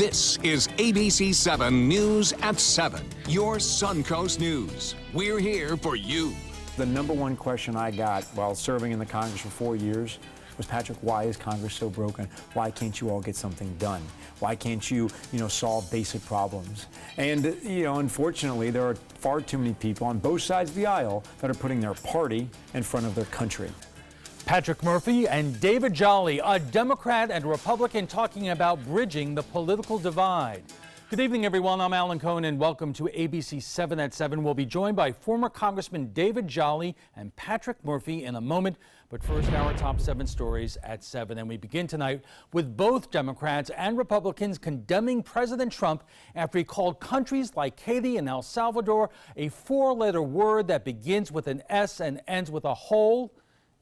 This is ABC7 News at 7, your Suncoast News. We're here for you. The number one question I got while serving in the Congress for 4 years was, Patrick, why is Congress so broken? Why can't you all get something done? Why can't you, solve basic problems? And, unfortunately, there are far too many people on both sides of the aisle that are putting their party in front of their country. Patrick Murphy and David Jolly, a Democrat and Republican, talking about bridging the political divide. Good evening, everyone. I'm Alan Cohen, and welcome to ABC 7 at 7. We'll be joined by former Congressman David Jolly and Patrick Murphy in a moment. But first, our top 7 stories at 7. And we begin tonight with both Democrats and Republicans condemning President Trump after he called countries like Haiti and El Salvador a 4-letter word that begins with an S and ends with a hole.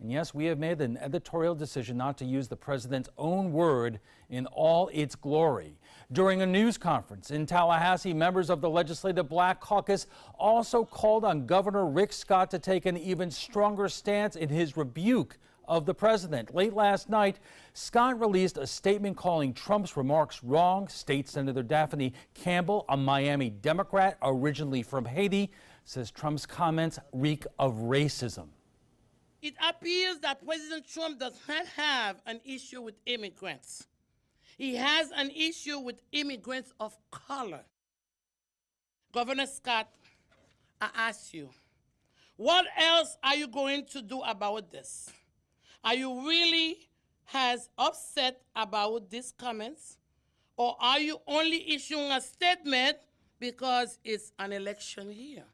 And yes, we have made an editorial decision not to use the president's own word in all its glory. During a news conference in Tallahassee, members of the Legislative Black Caucus also called on Governor Rick Scott to take an even stronger stance in his rebuke of the president. Late last night, Scott released a statement calling Trump's remarks wrong. State Senator Daphne Campbell, a Miami Democrat originally from Haiti, says Trump's comments reek of racism. It appears that President Trump does not have an issue with immigrants. He has an issue with immigrants of color. Governor Scott, I ask you, what else are you going to do about this? Are you really as upset about these comments? Or are you only issuing a statement because it's an election year?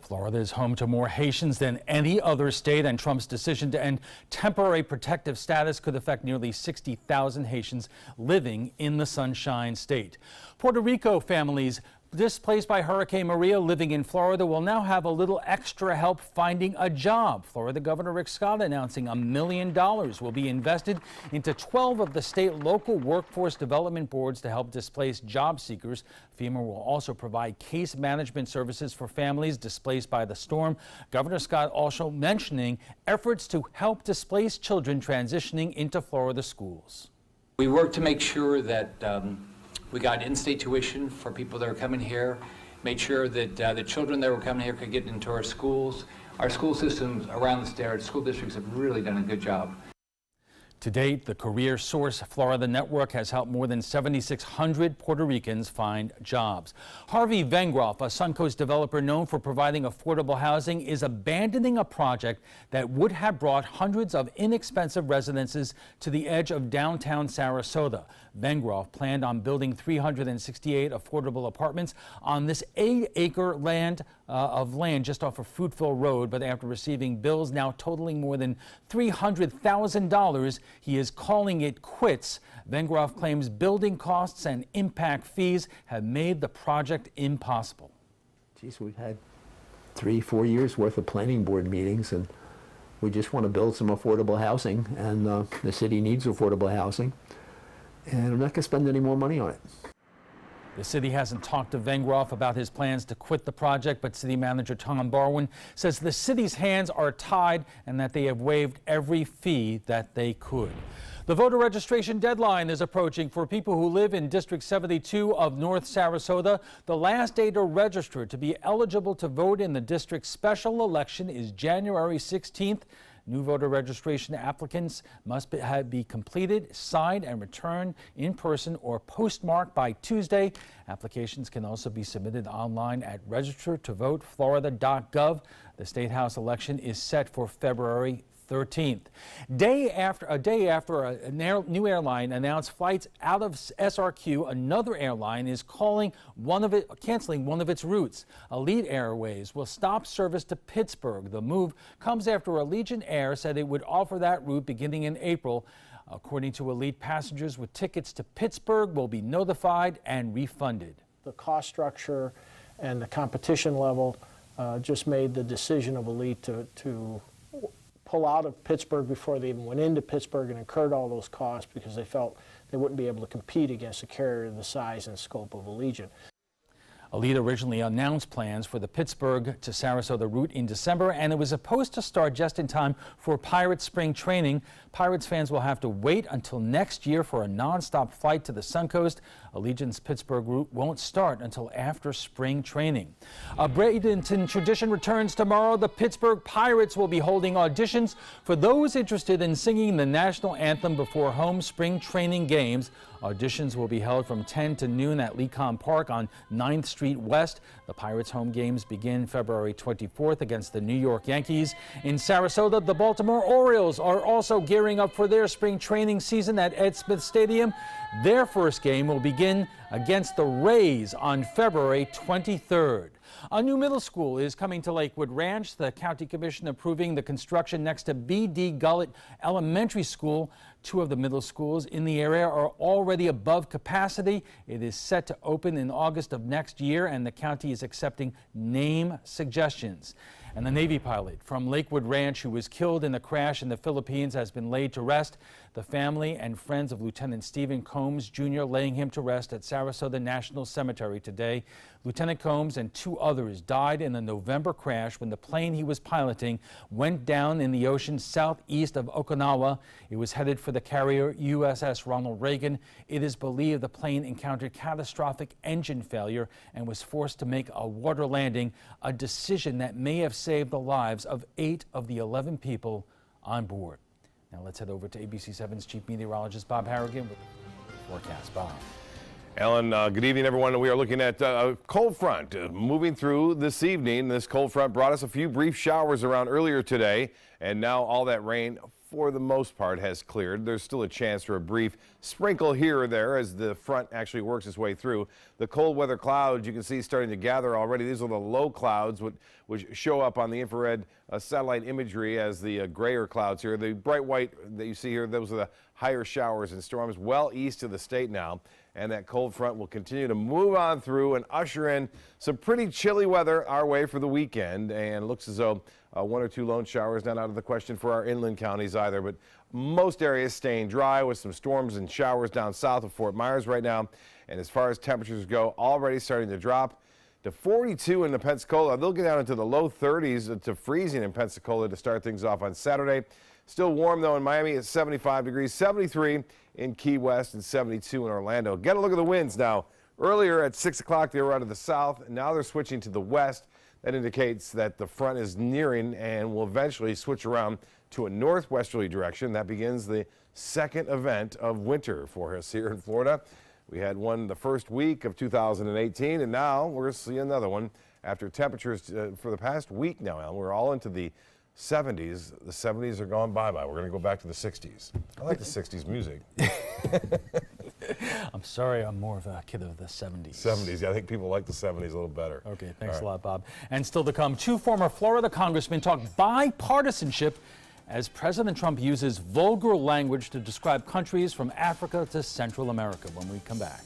Florida is home to more Haitians than any other state, and Trump's decision to end temporary protective status could affect nearly 60,000 Haitians living in the Sunshine State. Puerto Rico families displaced by Hurricane Maria living in Florida will now have a little extra help finding a job. Florida Governor Rick Scott announcing $1 million will be invested into 12 of the state local workforce development boards to help displaced job seekers. FEMA will also provide case management services for families displaced by the storm. Governor Scott also mentioning efforts to help displaced children transitioning into Florida schools. We work to make sure that we got in-state tuition for people that are coming here, made sure that the children that were coming here could get into our schools. Our school systems around the state, our school districts have really done a good job. To date, the Career Source Florida Network has helped more than 7,600 Puerto Ricans find jobs. Harvey Vengroff, a Suncoast developer known for providing affordable housing, is abandoning a project that would have brought hundreds of inexpensive residences to the edge of downtown Sarasota. Vengroff planned on building 368 affordable apartments on this 8-acre land just off of Fruitville Road, but after receiving bills now totaling more than $300,000, he is calling it quits. Vengroff claims building costs and impact fees have made the project impossible. Geez, we've had 3-4 years worth of planning board meetings, and we just want to build some affordable housing, and the city needs affordable housing, and I'm not going to spend any more money on it. The city hasn't talked to Vengroff about his plans to quit the project, but city manager Tom Barwin says the city's hands are tied and that they have waived every fee that they could. The voter registration deadline is approaching for people who live in District 72 of North Sarasota. The last day to register to be eligible to vote in the district's special election is January 16th. New voter registration applicants must be completed, signed, and returned in person or postmarked by Tuesday. Applications can also be submitted online at registertovoteflorida.gov. The State House election is set for February 13th. A day after a new airline announced flights out of SRQ, another airline is canceling one of its routes. Elite Airways will stop service to Pittsburgh. The move comes after Allegiant Air said it would offer that route beginning in April. According to Elite, passengers with tickets to Pittsburgh will be notified and refunded. The cost structure and the competition level just made the decision of Elite to pull out of Pittsburgh before they even went into Pittsburgh and incurred all those costs because they felt they wouldn't be able to compete against a carrier the size and scope of Allegiant. Elite originally announced plans for the Pittsburgh to Sarasota route in December, and it was supposed to start just in time for Pirates spring training. Pirates fans will have to wait until next year for a nonstop flight to the Suncoast. Allegiant's Pittsburgh route won't start until after spring training. A Bradenton tradition returns tomorrow. The Pittsburgh Pirates will be holding auditions for those interested in singing the national anthem before home spring training games. Auditions will be held from 10 to noon at Lecom Park on 9th Street West. The Pirates' home games begin February 24th against the New York Yankees. In Sarasota, the Baltimore Orioles are also gearing up for their spring training season at Ed Smith Stadium. Their first game will begin against the Rays on February 23rd. A new middle school is coming to Lakewood Ranch. The County Commission approving the construction next to B.D. Gullett Elementary School. Two of the middle schools in the area are already above capacity. It is set to open in August of next year, and the county is accepting name suggestions. And the Navy pilot from Lakewood Ranch who was killed in the crash in the Philippines has been laid to rest. The family and friends of Lieutenant Stephen Combs, Jr. laying him to rest at Sarasota National Cemetery today. Lieutenant Combs and two others died in the November crash when the plane he was piloting went down in the ocean southeast of Okinawa. It was headed for the carrier USS Ronald Reagan. It is believed the plane encountered catastrophic engine failure and was forced to make a water landing, a decision that may have saved the lives of 8 of the 11 people on board. Now let's head over to ABC7's Chief Meteorologist Bob Harrigan with the forecast. Bob. Ellen, good evening, everyone. We are looking at a cold front moving through this evening. This cold front brought us a few brief showers around earlier today, and now all that rain, for the most part, has cleared. There's still a chance for a brief sprinkle here or there as the front actually works its way through. The cold weather clouds you can see starting to gather already. These are the low clouds which show up on the infrared satellite imagery as the grayer clouds here. The bright white that you see here, those are the higher showers and storms well east of the state now. And that cold front will continue to move on through and usher in some pretty chilly weather our way for the weekend. And it looks as though 1 or 2 lone showers not out of the question for our inland counties either. But most areas staying dry with some storms and showers down south of Fort Myers right now. And as far as temperatures go, already starting to drop to 42 in the Pensacola. They'll get down into the low 30s to freezing in Pensacola to start things off on Saturday. Still warm, though, in Miami at 75 degrees, 73 in Key West, and 72 in Orlando. Get a look at the winds now. Earlier at 6 o'clock, they were out of the south. And now they're switching to the west. That indicates that the front is nearing and will eventually switch around to a northwesterly direction. That begins the second event of winter for us here in Florida. We had one the first week of 2018, and now we're seeing another one after temperatures for the past week now, Alan. We're all into the 70s. The 70s are gone bye-bye. We're going to go back to the 60s. I like the 60s music. I'm sorry, I'm more of a kid of the 70s. 70s. I think people like the 70s a little better. Okay, thanks a lot, Bob. And still to come, 2 former Florida congressmen talk bipartisanship as President Trump uses vulgar language to describe countries from Africa to Central America when we come back.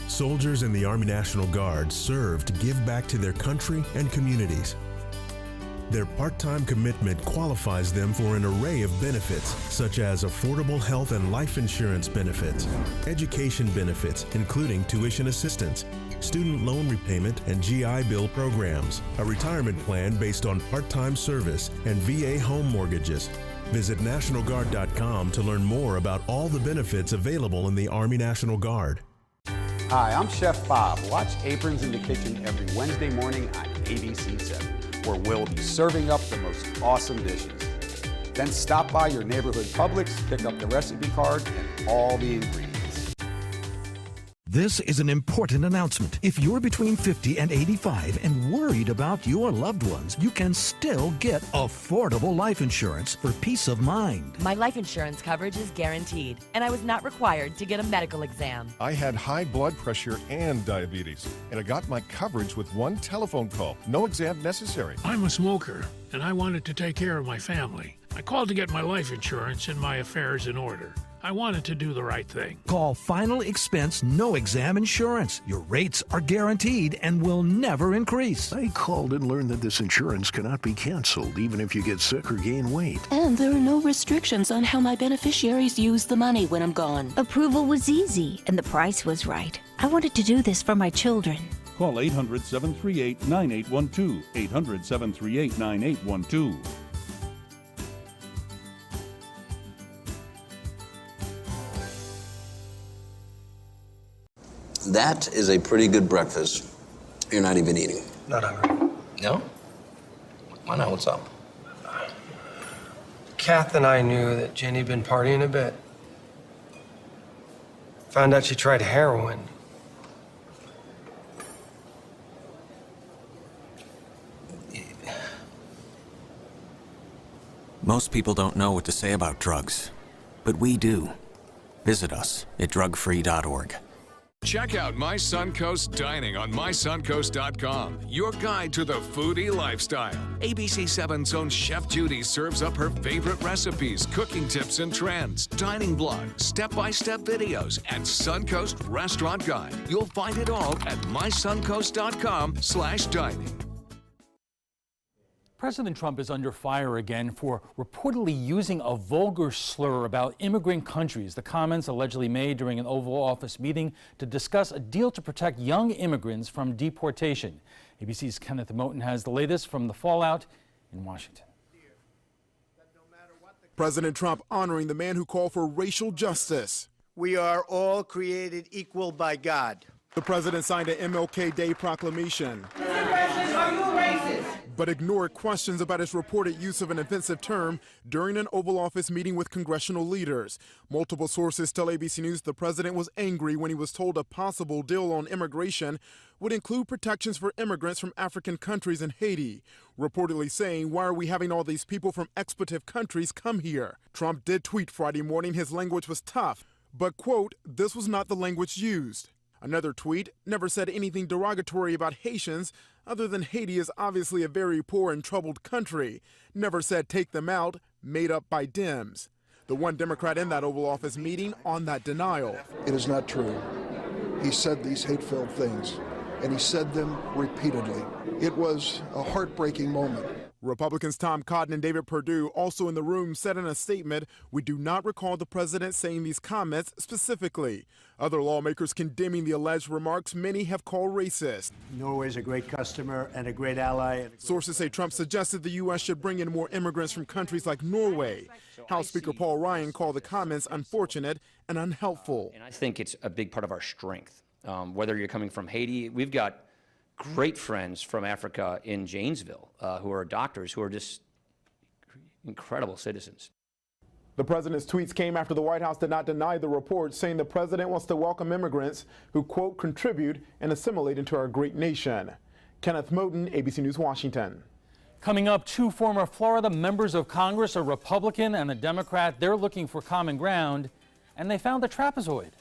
Soldiers in the Army National Guard serve to give back to their country and communities. Their part-time commitment qualifies them for an array of benefits, such as affordable health and life insurance benefits, education benefits, including tuition assistance, student loan repayment and GI Bill programs, a retirement plan based on part-time service, and VA home mortgages. Visit NationalGuard.com to learn more about all the benefits available in the Army National Guard. Hi, I'm Chef Bob. Watch Aprons in the Kitchen every Wednesday morning on ABC7, where we'll be serving up the most awesome dishes. Then stop by your neighborhood Publix, pick up the recipe card and all the ingredients. This is an important announcement. If you're between 50 and 85 and worried about your loved ones, you can still get affordable life insurance for peace of mind. My life insurance coverage is guaranteed, and I was not required to get a medical exam. I had high blood pressure and diabetes, and I got my coverage with one telephone call. No exam necessary. I'm a smoker, and I wanted to take care of my family. I called to get my life insurance and my affairs in order. I wanted to do the right thing. Call Final Expense No Exam Insurance. Your rates are guaranteed and will never increase. I called and learned that this insurance cannot be canceled even if you get sick or gain weight. And there are no restrictions on how my beneficiaries use the money when I'm gone. Approval was easy and the price was right. I wanted to do this for my children. Call 800-738-9812. 800-738-9812. That is a pretty good breakfast. You're not even eating. Not hungry. No? Why not? What's up? Kath and I knew that Jenny had been partying a bit. Found out she tried heroin. Most people don't know what to say about drugs, but we do. Visit us at drugfree.org. Check out My Suncoast Dining on mysuncoast.com, your guide to the foodie lifestyle. ABC7's own Chef Judy serves up her favorite recipes, cooking tips and trends, dining blogs, step-by-step videos, and Suncoast Restaurant Guide. You'll find it all at mysuncoast.com/dining. President Trump is under fire again for reportedly using a vulgar slur about immigrant countries. The comments allegedly made during an Oval Office meeting to discuss a deal to protect young immigrants from deportation. ABC's Kenneth Moten has the latest from the fallout in Washington. President Trump honoring the man who called for racial justice. We are all created equal by God. The president signed an MLK Day proclamation, Are you racist? but ignored questions about his reported use of an offensive term during an Oval Office meeting with congressional leaders. Multiple sources tell ABC News the president was angry when he was told a possible deal on immigration would include protections for immigrants from African countries and Haiti, reportedly saying, "Why are we having all these people from expletive countries come here?" Trump did tweet Friday morning his language was tough, but, quote, "this was not the language used." Another tweet never said anything derogatory about Haitians, other than Haiti is obviously a very poor and troubled country. Never said take them out, made up by Dems. The one Democrat in that Oval Office meeting on that denial. It is not true. He said these hate-filled things, and he said them repeatedly. It was a heartbreaking moment. Republicans Tom Cotton and David Perdue, also in the room, said in a statement, "We do not recall the president saying these comments specifically." Other lawmakers condemning the alleged remarks many have called racist. Norway's a great customer and a great ally. Sources say Trump suggested the U.S. should bring in more immigrants from countries like Norway. House Speaker Paul Ryan called the comments unfortunate and unhelpful. And I think it's a big part of our strength. Whether you're coming from Haiti, we've got great friends from Africa in Janesville who are doctors who are just incredible citizens. The president's tweets came after the White House did not deny the report, saying the president wants to welcome immigrants who, quote, contribute and assimilate into our great nation. Kenneth Moten, ABC News, Washington. Coming up, two former Florida members of Congress, a Republican and a Democrat. They're looking for common ground, and they found a trapezoid.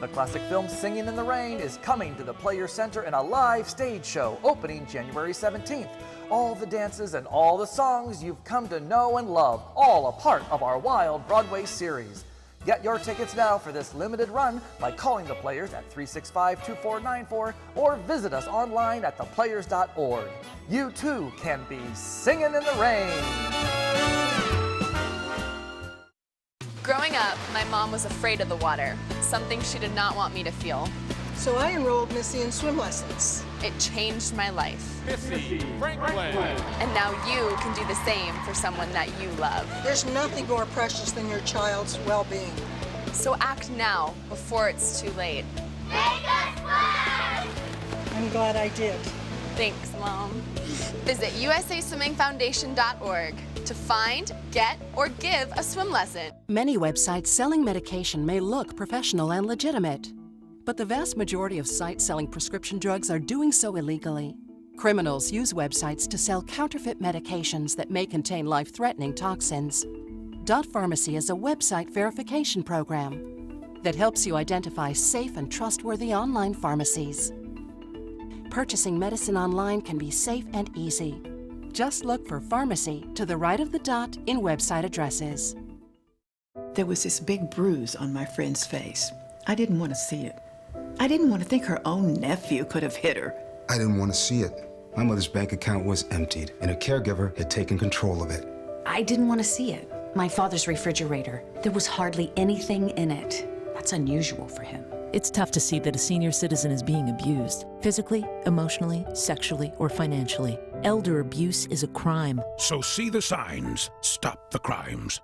The classic film Singing in the Rain is coming to the Players Center in a live stage show opening January 17th. All the dances and all the songs you've come to know and love, all a part of our wild Broadway series. Get your tickets now for this limited run by calling the Players at 365-2494 or visit us online at theplayers.org. You too can be singing in the rain. Growing up, my mom was afraid of the water, something she did not want me to feel. So I enrolled Missy in swim lessons. It changed my life. Missy Franklin. And now you can do the same for someone that you love. There's nothing more precious than your child's well-being. So act now, before it's too late. Make us fly! I'm glad I did. Thanks, Mom. Visit usaswimmingfoundation.org to find, get, or give a swim lesson. Many websites selling medication may look professional and legitimate, but the vast majority of sites selling prescription drugs are doing so illegally. Criminals use websites to sell counterfeit medications that may contain life-threatening toxins. Dot Pharmacy is a website verification program that helps you identify safe and trustworthy online pharmacies. Purchasing medicine online can be safe and easy. Just look for pharmacy to the right of the dot in website addresses. There was this big bruise on my friend's face. I didn't want to see it. I didn't want to think her own nephew could have hit her. I didn't want to see it. My mother's bank account was emptied, and a caregiver had taken control of it. I didn't want to see it. My father's refrigerator. There was hardly anything in it. That's unusual for him. It's tough to see that a senior citizen is being abused, physically, emotionally, sexually, or financially. Elder abuse is a crime. So see the signs. Stop the crimes.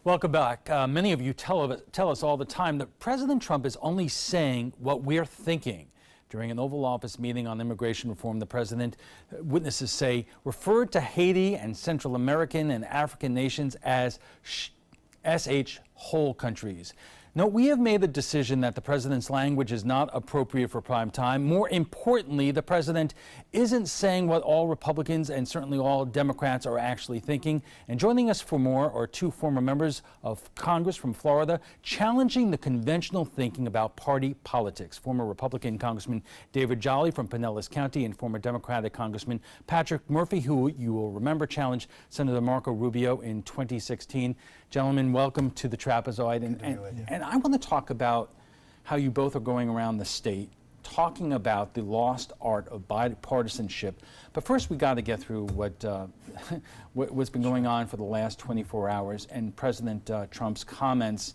Welcome back. Many of you tell us all the time that President Trump is only saying what we're thinking. During an Oval Office meeting on immigration reform, the president, witnesses say, referred to Haiti and Central American and African nations as SH whole countries. No, we have made the decision that the president's language is not appropriate for prime time. More importantly, the president isn't saying what all Republicans and certainly all Democrats are actually thinking. And joining us for more are two former members of Congress from Florida challenging the conventional thinking about party politics. Former Republican Congressman David Jolly from Pinellas County and former Democratic Congressman Patrick Murphy, who you will remember challenged Senator Marco Rubio in 2016. Gentlemen, welcome to the Trapezoid. And I want to talk about how you both are going around the state talking about the lost art of bipartisanship. But first, we got to get through what's been going on for the last 24 hours and President Trump's comments,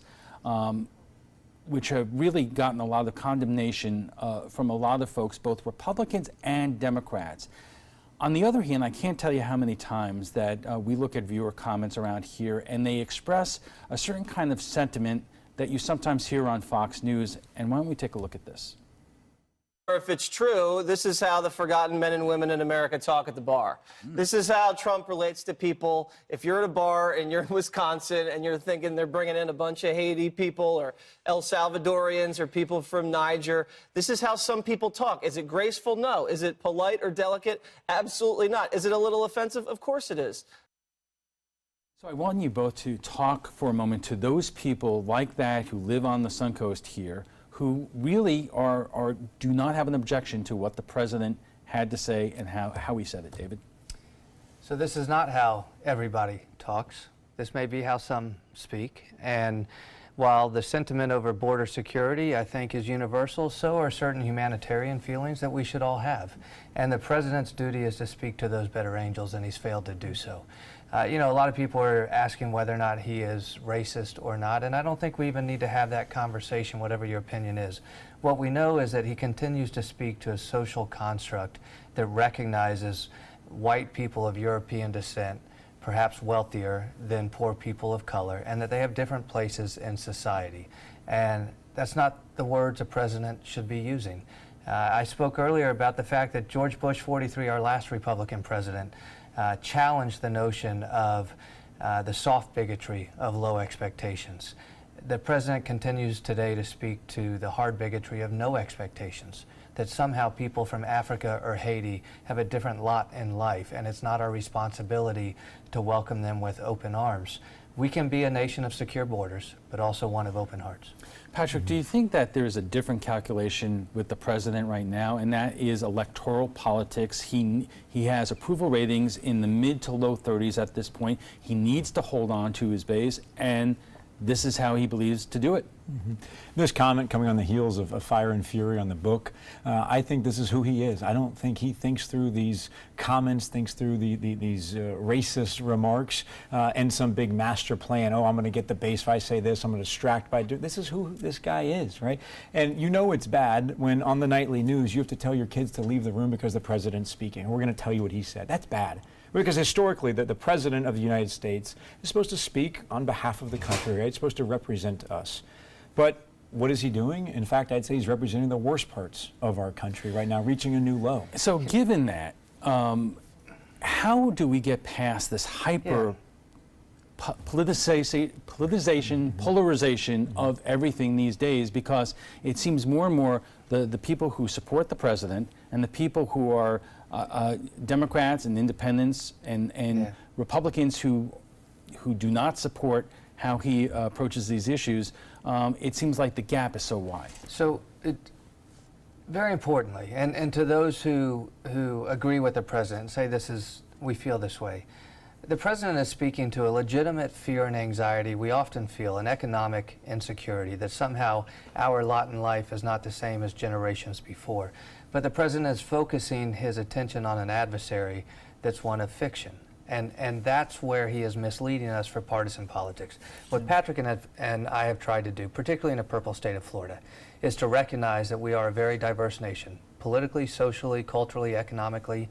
which have really gotten a lot of condemnation from a lot of folks, both Republicans and Democrats. On the other hand, I can't tell you how many times that we look at viewer comments around here and they express a certain kind of sentiment that you sometimes hear on Fox News. And why don't we take a look at this? If it's true, this is how the forgotten men and women in America talk at the bar. This is how Trump relates to people. If you're at a bar and you're in Wisconsin and you're thinking they're bringing in a bunch of Haiti people or El Salvadorians or people from Niger, this is how some people talk. Is it graceful? No. Is it polite or delicate? Absolutely not. Is it a little offensive? Of course it is. So I want you both to talk for a moment to those people like that who live on the Suncoast here, who really do not have an objection to what the president had to say and how he said it. David? So this is not how everybody talks. This may be how some speak. And while the sentiment over border security, I think, is universal, so are certain humanitarian feelings that we should all have. And the president's duty is to speak to those better angels, and he's failed to do so. You know, a lot of people are asking whether or not he is racist or not, and I don't think we even need to have that conversation, whatever your opinion is. What we know is that he continues to speak to a social construct that recognizes white people of European descent, perhaps wealthier than poor people of color, and that they have different places in society. And that's not the words a president should be using. I spoke earlier about the fact that George Bush 43, our last Republican president, challenged the notion of the soft bigotry of low expectations. The president continues today to speak to the hard bigotry of no expectations, that somehow people from Africa or Haiti have a different lot in life, and it's not our responsibility to welcome them with open arms. We can be a nation of secure borders, but also one of open hearts. Patrick, do you think that there's a different calculation with the president right now, and that is electoral politics? He has approval ratings in the mid to low 30s at this point. He needs to hold on to his base, and this is how he believes to do it. This comment coming on the heels of Fire and Fury on the book, I think this is who he is. I don't think he thinks through these comments, thinks through these racist remarks and some big master plan. Oh, I'm going to get the base if I say this. I'm going to distract by doing this. Is who this guy is, right? And you know it's bad when on the nightly news you have to tell your kids to leave the room because the president's speaking. We're going to tell you what he said. That's bad. Because historically, the President of the United States is supposed to speak on behalf of the country, right? It's supposed to represent us. But what is he doing? In fact, I'd say he's representing the worst parts of our country right now, reaching a new low. So given that, how do we get past this politicization, polarization of everything these days? Because it seems more and more the people who support the president and the people who are Democrats and independents and Republicans who do not support how he approaches these issues, it seems like the gap is so wide. So, very importantly, and to those who agree with the president and say we feel this way, the president is speaking to a legitimate fear and anxiety we often feel, an economic insecurity, that somehow our lot in life is not the same as generations before. But the president is focusing his attention on an adversary that's one of fiction. And that's where he is misleading us for partisan politics. What Patrick and I have tried to do, particularly in the purple state of Florida, is to recognize that we are a very diverse nation, politically, socially, culturally, economically,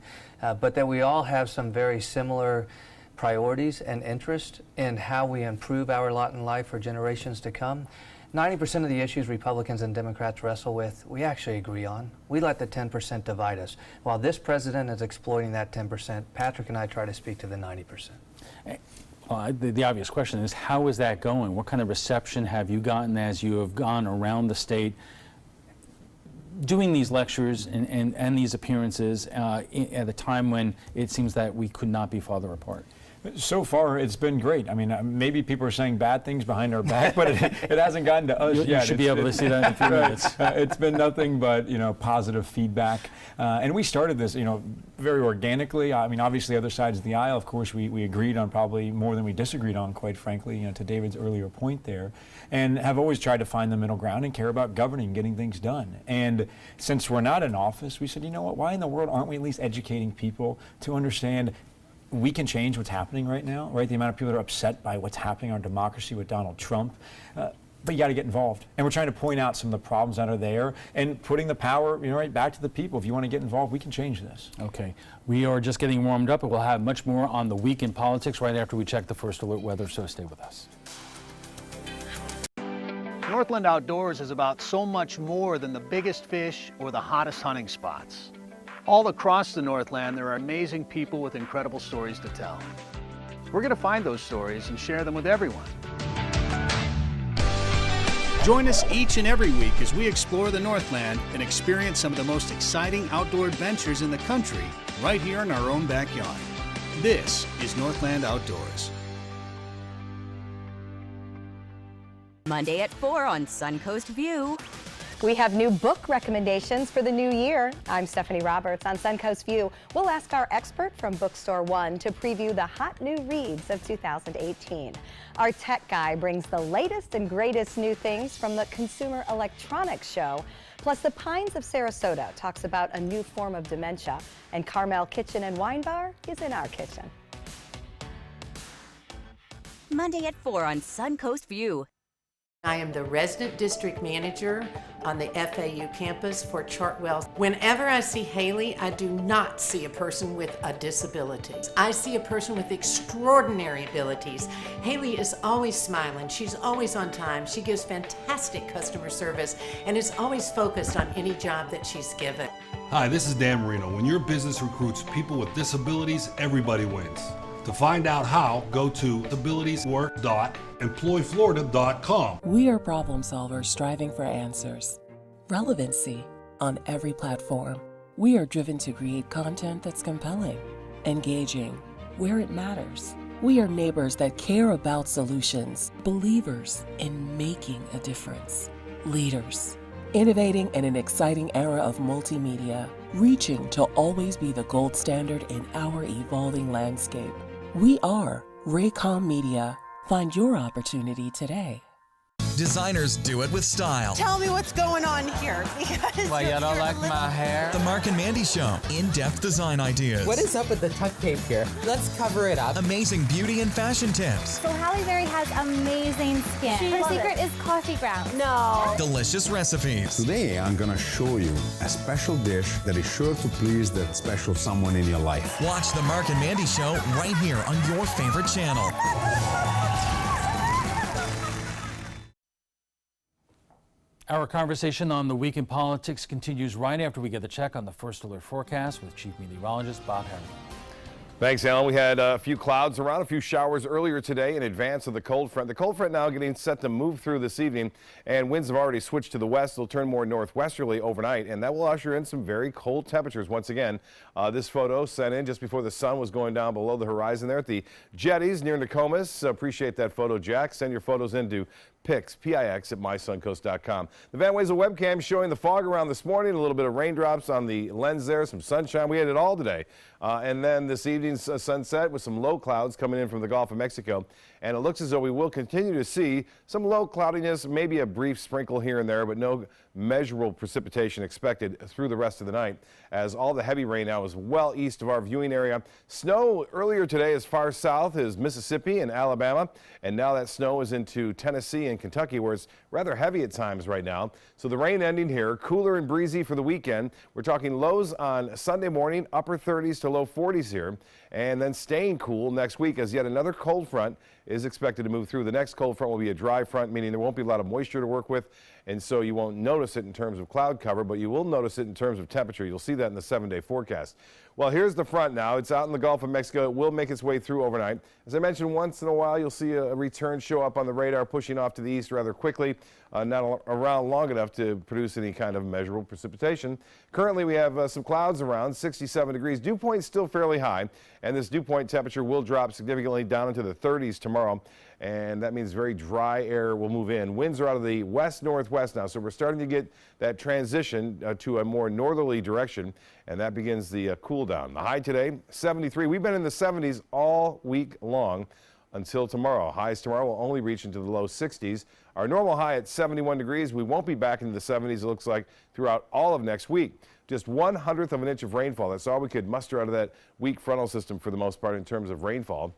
but that we all have some very similar priorities and interest in how we improve our lot in life for generations to come. 90% of the issues Republicans and Democrats wrestle with, we actually agree on. We let the 10% divide us. While this president is exploiting that 10%, Patrick and I try to speak to the 90%. The obvious question is, how is that going? What kind of reception have you gotten as you have gone around the state doing these lectures and these appearances at a time when it seems that we could not be farther apart? So far, it's been great. I mean, maybe people are saying bad things behind our back, but it hasn't gotten to us yet. You should be able to see that in a few minutes. It's been nothing but, positive feedback. And we started this, very organically. I mean, obviously, other sides of the aisle, of course, we agreed on probably more than we disagreed on, quite frankly, to David's earlier point there, and have always tried to find the middle ground and care about governing, getting things done. And since we're not in office, we said, you know what, why in the world aren't we at least educating people to understand we can change what's happening right now, right? The amount of people that are upset by what's happening in our democracy with Donald Trump. But you got to get involved. And we're trying to point out some of the problems that are there and putting the power, right back to the people. If you want to get involved, we can change this. Okay. We are just getting warmed up, and we'll have much more on the week in politics right after we check the first alert weather, so stay with us. Northland Outdoors is about so much more than the biggest fish or the hottest hunting spots. All across the Northland, there are amazing people with incredible stories to tell. We're going to find those stories and share them with everyone. Join us each and every week as we explore the Northland and experience some of the most exciting outdoor adventures in the country right here in our own backyard. This is Northland Outdoors. Monday at 4 on Suncoast View. We have new book recommendations for the new year. I'm Stephanie Roberts. On Suncoast View, we'll ask our expert from Bookstore One to preview the hot new reads of 2018. Our tech guy brings the latest and greatest new things from the Consumer Electronics Show. Plus, the Pines of Sarasota talks about a new form of dementia. And Carmel Kitchen and Wine Bar is in our kitchen. Monday at 4 on Suncoast View. I am the resident district manager on the FAU campus for Chartwell. Whenever I see Haley, I do not see a person with a disability. I see a person with extraordinary abilities. Haley is always smiling. She's always on time. She gives fantastic customer service and is always focused on any job that she's given. Hi, this is Dan Marino. When your business recruits people with disabilities, everybody wins. To find out how, go to abilitieswork.employflorida.com. We are problem solvers striving for answers. Relevancy on every platform. We are driven to create content that's compelling, engaging, where it matters. We are neighbors that care about solutions, believers in making a difference, leaders, innovating in an exciting era of multimedia, reaching to always be the gold standard in our evolving landscape. We are Raycom Media. Find your opportunity today. Designers do it with style. Tell me what's going on here. Because Why, you don't like my hair? The Mark and Mandy Show. In-depth design ideas. What is up with the tuck tape here? Let's cover it up. Amazing beauty and fashion tips. So Halle Berry has amazing skin. Her secret is coffee grounds. No. Delicious recipes. Today, I'm going to show you a special dish that is sure to please that special someone in your life. Watch the Mark and Mandy Show right here on your favorite channel. Our conversation on the week in politics continues right after we get the check on the First Alert forecast with Chief Meteorologist Bob Harriman. Thanks, Alan. We had a few clouds around, a few showers earlier today in advance of the cold front. The cold front now getting set to move through this evening, and winds have already switched to the west. They'll turn more northwesterly overnight, and that will usher in some very cold temperatures once again. This photo sent in just before the sun was going down below the horizon there at the jetties near Nokomis. Appreciate that photo, Jack. Send your photos into Pix, P-I-X, at mysuncoast.com. The Van Wezel webcam showing the fog around this morning, a little bit of raindrops on the lens there, some sunshine. We had it all today. And then this evening's sunset with some low clouds coming in from the Gulf of Mexico. And it looks as though we will continue to see some low cloudiness, maybe a brief sprinkle here and there, but no measurable precipitation expected through the rest of the night, as all the heavy rain now is well east of our viewing area. Snow earlier today as far south as Mississippi and Alabama, and now that snow is into Tennessee and Kentucky, where it's rather heavy at times right now. So the rain ending here, cooler and breezy for the weekend. We're talking lows on Sunday morning, upper 30s to low 40s here, and then staying cool next week as yet another cold front is expected to move through. The next cold front will be a dry front, meaning there won't be a lot of moisture to work with, and so you won't notice it in terms of cloud cover, but you will notice it in terms of temperature. You'll see that in the 7-day forecast. Well, here's the front now. It's out in the Gulf of Mexico. It will make its way through overnight. As I mentioned, once in a while you'll see a return show up on the radar, pushing off to the east rather quickly, not around long enough to produce any kind of measurable precipitation. Currently we have some clouds around, 67 degrees. Dew point is still fairly high, and this dew point temperature will drop significantly down into the 30s tomorrow, and that means very dry air will move in. Winds are out of the west-northwest now, so we're starting to get that transition to a more northerly direction, and that begins the cool down. The high today, 73. We've been in the 70s all week long until tomorrow. Highs tomorrow will only reach into the low 60s. Our normal high at 71 degrees. We won't be back into the 70s, it looks like, throughout all of next week. Just 1/100th of an inch of rainfall. That's all we could muster out of that weak frontal system for the most part in terms of rainfall.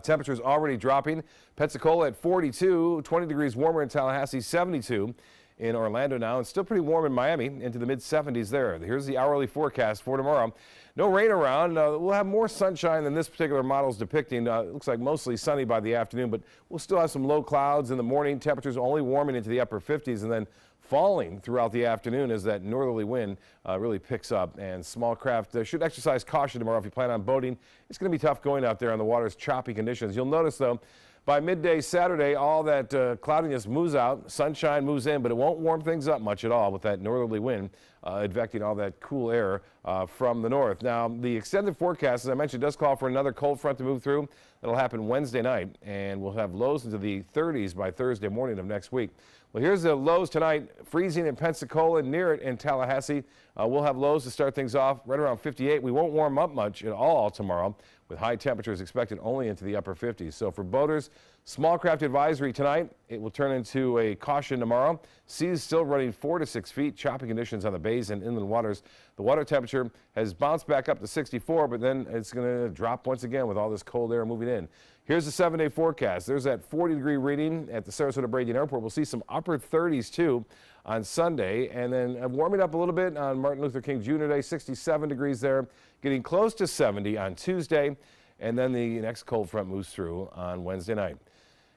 Temperatures already dropping. Pensacola at 42, 20 degrees warmer in Tallahassee, 72 in Orlando now, and still pretty warm in Miami, into the mid-70s there. Here's the hourly forecast for tomorrow. No rain around. We'll have more sunshine than this particular model is depicting. It looks like mostly sunny by the afternoon, but we'll still have some low clouds in the morning. Temperatures only warming into the upper 50s and then falling throughout the afternoon as that northerly wind really picks up. And small craft should exercise caution tomorrow if you plan on boating. It's going to be tough going out there on the water's choppy conditions. You'll notice, though, by midday Saturday, all that cloudiness moves out, sunshine moves in, but it won't warm things up much at all with that northerly wind advecting all that cool air from the north. Now, the extended forecast, as I mentioned, does call for another cold front to move through. That'll happen Wednesday night, and we'll have lows into the 30s by Thursday morning of next week. Well, here's the lows tonight, freezing in Pensacola, near it in Tallahassee. We'll have lows to start things off right around 58. We won't warm up much at all tomorrow, with high temperatures expected only into the upper 50s. So for boaters, small craft advisory tonight. It will turn into a caution tomorrow. Seas still running 4 to 6 feet. Choppy conditions on the bays and inland waters. The water temperature has bounced back up to 64, but then it's going to drop once again with all this cold air moving in. Here's the 7-day forecast. There's that 40-degree reading at the Sarasota-Bradian Airport. We'll see some upper 30s too on Sunday, and then warming up a little bit on Martin Luther King Jr. Day, 67 degrees there, getting close to 70 on Tuesday, and then the next cold front moves through on Wednesday night.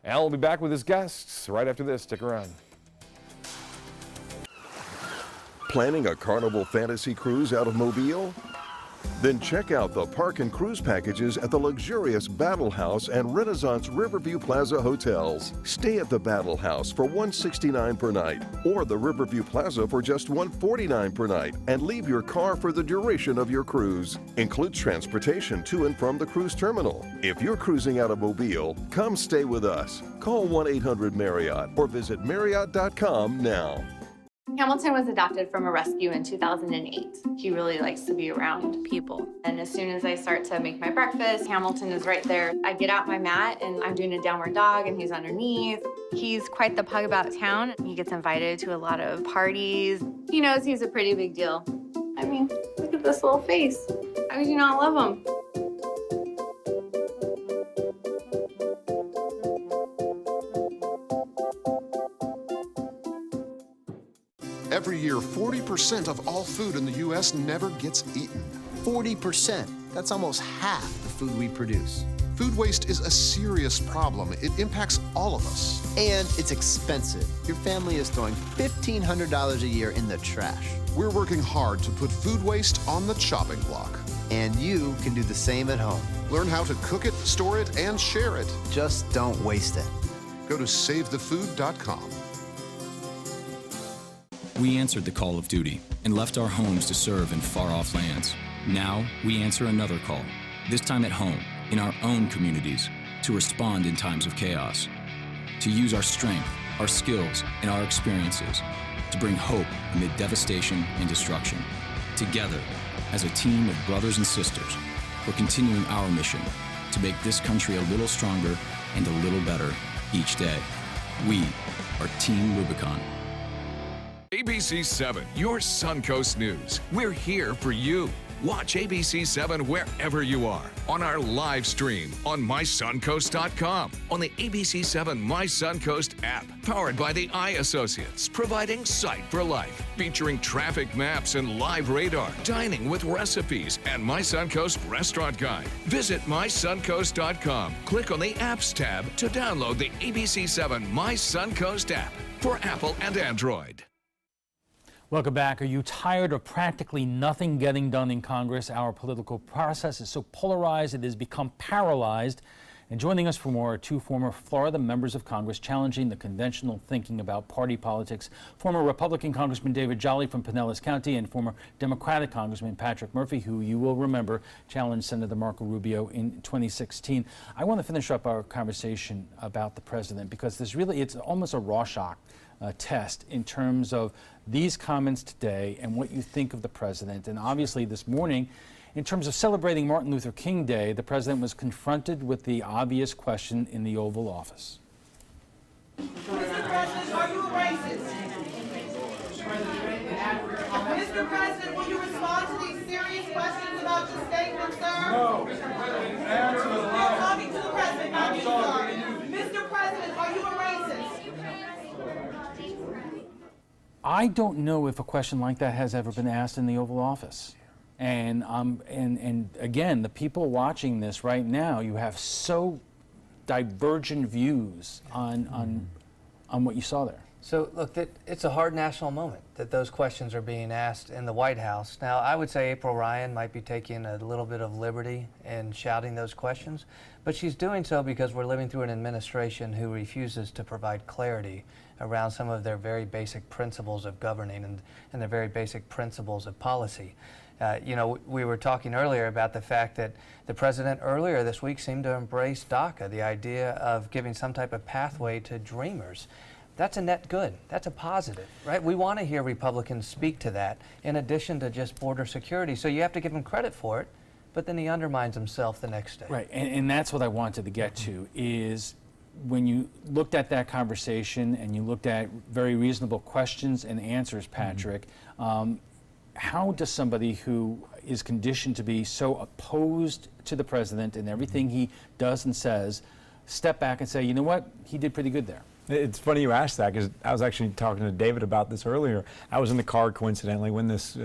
Al will be back with his guests right after this. Stick around. Planning a Carnival Fantasy Cruise out of Mobile? Then check out the park and cruise packages at the luxurious Battle House and Renaissance Riverview Plaza hotels. Stay at the Battle House for $169 per night, or the Riverview Plaza for just $149 per night, and leave your car for the duration of your cruise. Includes transportation to and from the cruise terminal. If you're cruising out of Mobile, come stay with us. Call 1-800-MARRIOTT or visit Marriott.com now. Hamilton was adopted from a rescue in 2008. He really likes to be around people. And as soon as I start to make my breakfast, Hamilton is right there. I get out my mat and I'm doing a downward dog and he's underneath. He's quite the pug about town. He gets invited to a lot of parties. He knows he's a pretty big deal. I mean, look at this little face. How could you not love him? Every year, 40% of all food in the U.S. never gets eaten. 40%. That's almost half the food we produce. Food waste is a serious problem. It impacts all of us. And it's expensive. Your family is throwing $1,500 a year in the trash. We're working hard to put food waste on the chopping block. And you can do the same at home. Learn how to cook it, store it, and share it. Just don't waste it. Go to savethefood.com. We answered the call of duty and left our homes to serve in far-off lands. Now we answer another call, this time at home, in our own communities, to respond in times of chaos, to use our strength, our skills, and our experiences to bring hope amid devastation and destruction. Together, as a team of brothers and sisters, we're continuing our mission to make this country a little stronger and a little better each day. We are Team Rubicon. ABC7, your Suncoast News. We're here for you. Watch ABC7 wherever you are, on our live stream, on mysuncoast.com, on the ABC7 My Suncoast app, powered by the Eye Associates, providing sight for life, featuring traffic maps and live radar, dining with recipes, and My Suncoast Restaurant Guide. Visit mysuncoast.com. Click on the Apps tab to download the ABC7 My Suncoast app for Apple and Android. Welcome back. Are you tired of practically nothing getting done in Congress? Our political process is so polarized it has become paralyzed. And joining us for more are two former Florida members of Congress challenging the conventional thinking about party politics. Former Republican Congressman David Jolly from Pinellas County and former Democratic Congressman Patrick Murphy, who you will remember challenged Senator Marco Rubio in 2016. I want to finish up our conversation about the president because it's almost a Rorschach test in terms of these comments today and what you think of the president. And obviously this morning, in terms of celebrating Martin Luther King Day, the president was confronted with the obvious question in the Oval Office. Mr. President, are you a racist? Mr. President, will you respond to these serious questions about your statement, sir? No, Mr. President, answer the You're talking to the president, not me, sir. Mr. President, are you a racist? I don't know if a question like that has ever been asked in the Oval Office. And again, the people watching this right now, you have so divergent views on what you saw there. So look, it's a hard national moment that those questions are being asked in the White House. Now, I would say April Ryan might be taking a little bit of liberty in shouting those questions, but she's doing so because we're living through an administration who refuses to provide clarity around some of their very basic principles of governing and their very basic principles of policy. You know, we were talking earlier about the fact that the president earlier this week seemed to embrace DACA, the idea of giving some type of pathway to dreamers. That's a net good. That's a positive, right? We want to hear Republicans speak to that in addition to just border security. So you have to give him credit for it, but then he undermines himself the next day. Right, and that's what I wanted to get to is when you looked at that conversation and you looked at very reasonable questions and answers, Patrick, how does somebody who is conditioned to be so opposed to the president and everything he does and says step back and say, you know what, he did pretty good there? It's funny you asked that because I was actually talking to David about this earlier. I was in the car coincidentally when this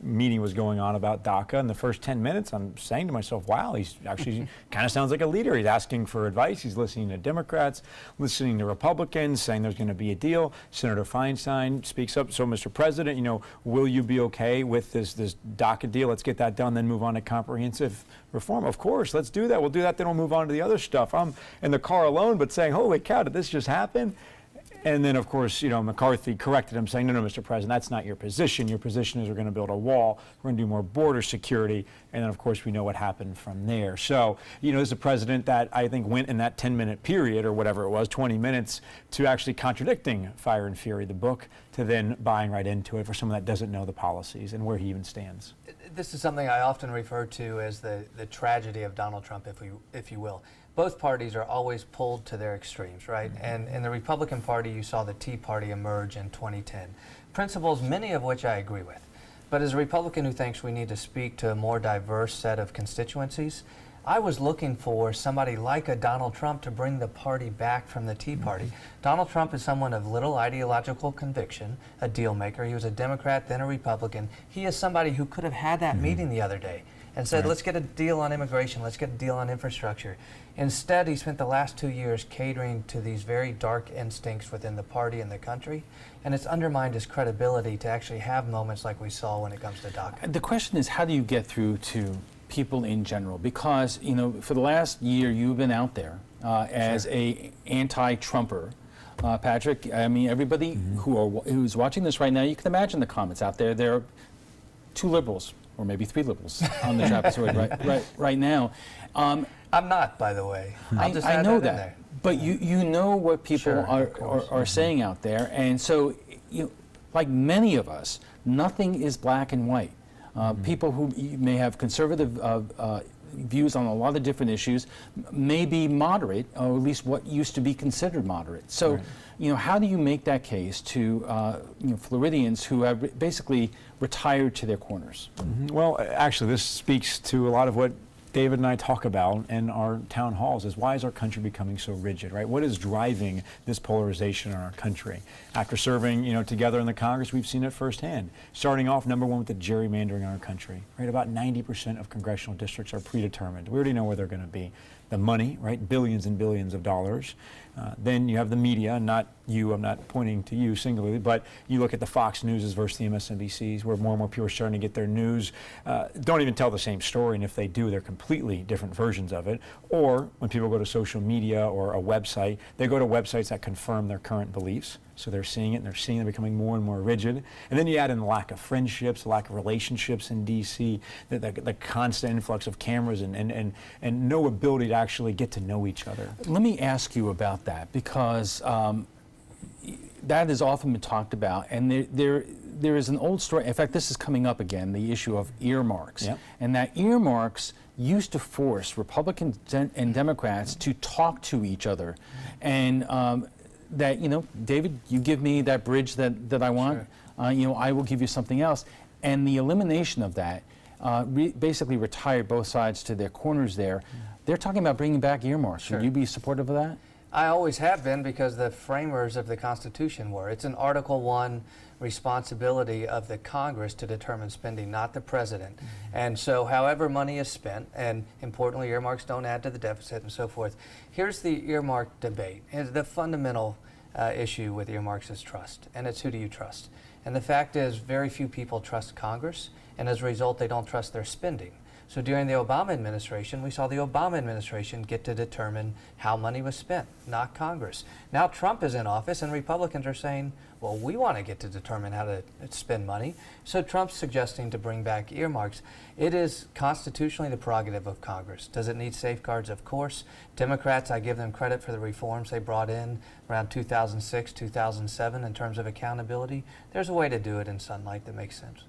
meeting was going on about DACA. In the first 10 minutes, I'm saying to myself, wow, he's actually kind of sounds like a leader. He's asking for advice. He's listening to Democrats, listening to Republicans, saying there's going to be a deal. Senator Feinstein speaks up. So, Mr. President, you know, will you be okay with this DACA deal? Let's get that done, then move on to comprehensive reform. Of course, let's do that. We'll do that, then we'll move on to the other stuff. I'm in the car alone, but saying, holy cow, did this just happen? And then, of course, you know, McCarthy corrected him, saying, no, Mr. President, that's not your position. Your position is we're going to build a wall. We're going to do more border security. And then, of course, we know what happened from there. So, you know, there's a president that I think went in that 10-minute period or whatever it was, 20 minutes, to actually contradicting Fire and Fury, the book, to then buying right into it for someone that doesn't know the policies and where he even stands. This is something I often refer to as the tragedy of Donald Trump, if you will. Both parties are always pulled to their extremes, right? And in the Republican Party, you saw the Tea Party emerge in 2010. Principles, many of which I agree with. But as a Republican who thinks we need to speak to a more diverse set of constituencies, I was looking for somebody like a Donald Trump to bring the party back from the Tea Party. Donald Trump is someone of little ideological conviction, a deal maker. He was a Democrat, then a Republican. He is somebody who could have had that meeting the other day and said, Right. let's get a deal on immigration, let's get a deal on infrastructure. Instead, he spent the last 2 years catering to these very dark instincts within the party and the country, and it's undermined his credibility to actually have moments like we saw when it comes to DACA. The question is, how do you get through to people in general? Because, you know, for the last year, you've been out there as a anti-Trumper. Patrick, I mean, everybody who's watching this right now, you can imagine the comments out there. There are 2 liberals, or maybe 3 liberals on the trapezoid right now. I'm not, by the way. I know that, in there. but you know what people are saying out there, and so, like many of us, nothing is black and white. People who may have conservative views on a lot of different issues may be moderate, or at least what used to be considered moderate. So, how do you make that case to Floridians who have basically retired to their corners? Well, actually, this speaks to a lot of what David and I talk about in our town halls, is why is our country becoming so rigid, right? What is driving this polarization in our country? After serving, together in the Congress, we've seen it firsthand. Starting off, number one, with the gerrymandering in our country, right? About 90% of congressional districts are predetermined. We already know where they're going to be. The money, right? Billions and billions of dollars. Then you have the media, I'm not pointing to you singularly, but you look at the Fox Newses versus the MSNBCs, where more and more people are starting to get their news, don't even tell the same story, and if they do, they're completely different versions of it. Or when people go to social media or a website, they go to websites that confirm their current beliefs. So they're seeing it, and they're seeing it becoming more and more rigid. And then you add in the lack of friendships, the lack of relationships in D.C., the constant influx of cameras and no ability to actually get to know each other. Let me ask you about that, because that has often been talked about, and there is an old story. In fact, this is coming up again, the issue of earmarks. Yep. And that earmarks used to force Republicans and Democrats to talk to each other. And that, David, you give me that bridge that I want, I will give you something else. And the elimination of that basically retired both sides to their corners there. They're talking about bringing back earmarks. Would you be supportive of that? I always have been, because the framers of the Constitution were. It's an Article I responsibility of the Congress to determine spending, not the president. And so however money is spent, and importantly, earmarks don't add to the deficit and so forth. Here's the earmark debate. And the fundamental issue with earmarks is trust, and it's who do you trust? And the fact is, very few people trust Congress, and as a result, they don't trust their spending. So during the Obama administration, we saw the Obama administration get to determine how money was spent, not Congress. Now Trump is in office, and Republicans are saying, well, we want to get to determine how to spend money. So Trump's suggesting to bring back earmarks. It is constitutionally the prerogative of Congress. Does it need safeguards? Of course. Democrats, I give them credit for the reforms they brought in around 2006, 2007 in terms of accountability. There's a way to do it in sunlight that makes sense.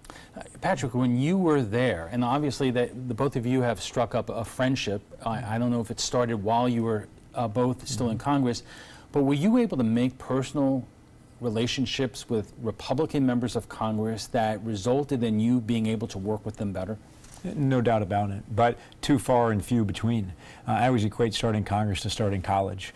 Patrick, when you were there, and obviously that the both of you have struck up a friendship, I don't know if it started while you were both still in Congress, but were you able to make personal relationships with Republican members of Congress that resulted in you being able to work with them better? No doubt about it, but too far and few between. I always equate starting Congress to starting college.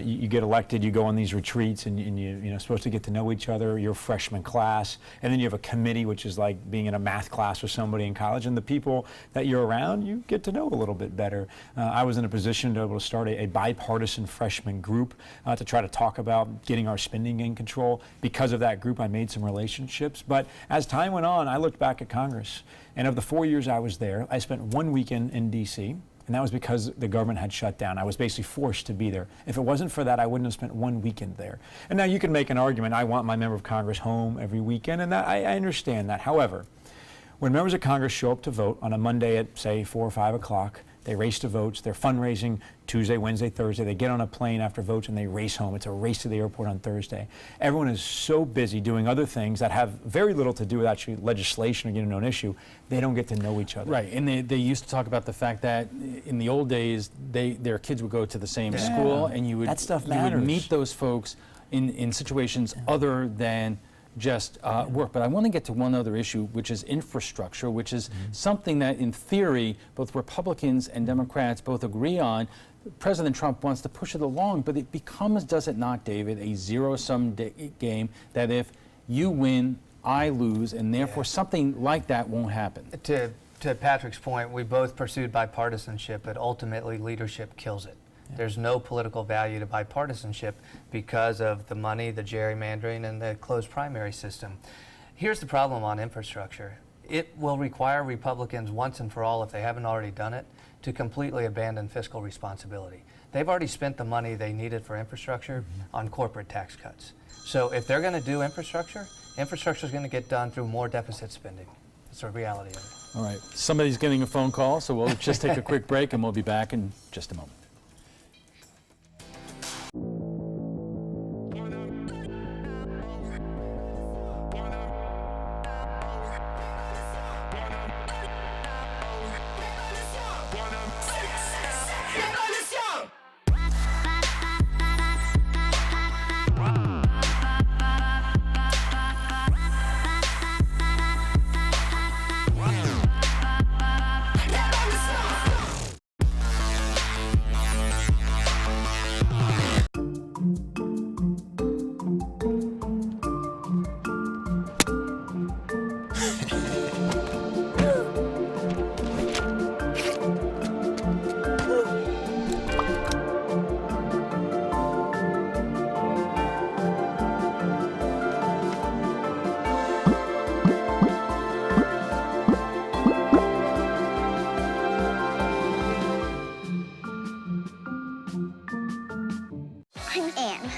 You get elected, you go on these retreats, and you're supposed to get to know each other, your freshman class, and then you have a committee, which is like being in a math class with somebody in college, and the people that you're around, you get to know a little bit better. I was in a position to be able to start a bipartisan freshman group to try to talk about getting our spending in control. Because of that group, I made some relationships, but as time went on, I looked back at Congress, and of the 4 years I was there, I spent one weekend in D.C., and that was because the government had shut down. I was basically forced to be there. If it wasn't for that, I wouldn't have spent one weekend there. And now you can make an argument, I want my member of Congress home every weekend, and that, I understand that. However, when members of Congress show up to vote on a Monday at, say, 4 or 5 o'clock, they race to votes, they're fundraising Tuesday, Wednesday, Thursday, they get on a plane after votes and they race home. It's a race to the airport on Thursday. Everyone is so busy doing other things that have very little to do with actually legislation or getting to know an issue, they don't get to know each other. Right, and they used to talk about the fact that in the old days, their kids would go to the same school, and you would, that stuff you would matters. meet those folks in situations other than just work. But I want to get to one other issue, which is infrastructure, which is something that in theory both Republicans and Democrats both agree on. President Trump wants to push it along, but it becomes, does it not, David, a zero-sum game that if you win, I lose, and therefore something like that won't happen. To to Patrick's point, we both pursued bipartisanship, but ultimately leadership kills it. Yeah. There's no political value to bipartisanship because of the money, the gerrymandering, and the closed primary system. Here's the problem on infrastructure. It will require Republicans once and for all, if they haven't already done it, to completely abandon fiscal responsibility. They've already spent the money they needed for infrastructure on corporate tax cuts. So if they're going to do infrastructure, infrastructure is going to get done through more deficit spending. That's the reality of it. All right. Somebody's getting a phone call, so we'll just take a quick break and we'll be back in just a moment.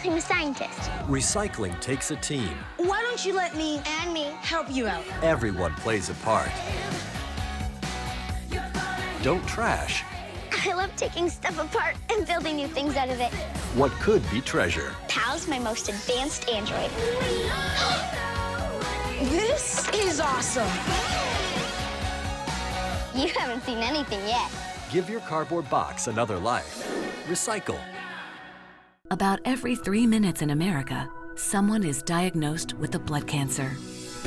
I'm a scientist. Recycling takes a team. Why don't you let me and me help you out? Everyone plays a part. Don't trash I love taking stuff apart and building new things out of it. what could be treasure. Pal's my most advanced android. This is awesome. You haven't seen anything yet. Give your cardboard box another life. Recycle. About every 3 minutes in America, someone is diagnosed with a blood cancer.